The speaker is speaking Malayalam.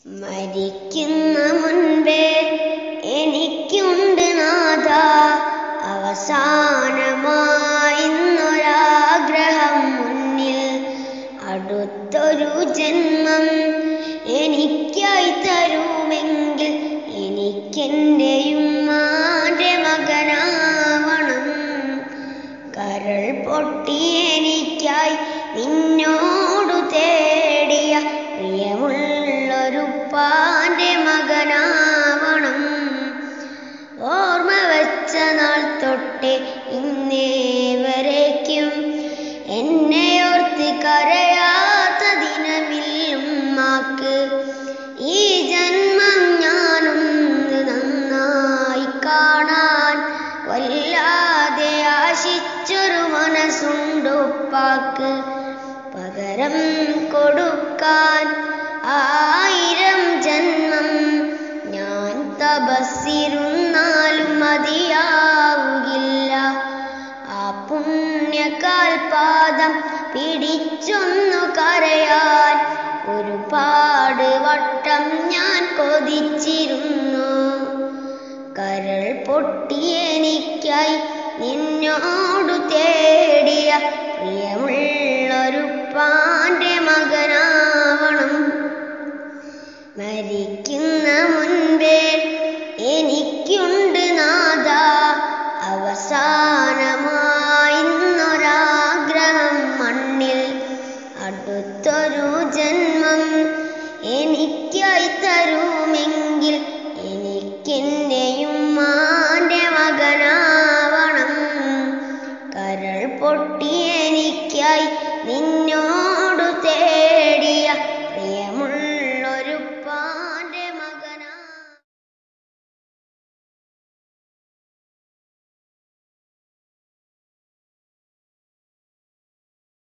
മരിക്കുന്ന മുൻപേ എനിക്കുണ്ട് നാഥ അവസാനമായിന്നൊരാഗ്രഹം മുന്നിൽ. അടുത്തൊരു ജന്മം എനിക്കായി തരുമെങ്കിൽ എനിക്കെൻ്റെ ഉമ്മാന്റെ മകനാവണം. കരൾ പൊട്ടി എനിക്കായി നിന്നോടു തേടിയ പ്രിയമുള്ളൊരുപ്പാന്റെ മകനാവണം. ഓർമ്മ വെച്ച നാൾ തൊട്ടേ ഇന്നേ വരേക്കും എന്നെയോർത്ത് കരയാത്ത ദിനമില്ലുമ്മാക്ക്. ഈ ജന്മം ഞാനൊന്ന് നന്നായി കാണാൻ വല്ലാതെ ആശിച്ചൊരു മനസ്സുണ്ടുപ്പാക്ക്. പകരം കൊടുക്കാൻ 1000 ജന്മം ഞാൻ തപസ്സിരുന്നാലും മതിയാവുകില്ല. ആ പുണ്യകാൽപാദം പിടിച്ചൊന്നു കരയാൻ ഒരുപാട് വട്ടം ഞാൻ കൊതിച്ചിരുന്നു. കരൾ പൊട്ടി എനിക്കായി നിന്നോടു തേടിയ പ്രിയമുള്ളൊരുപ്പാ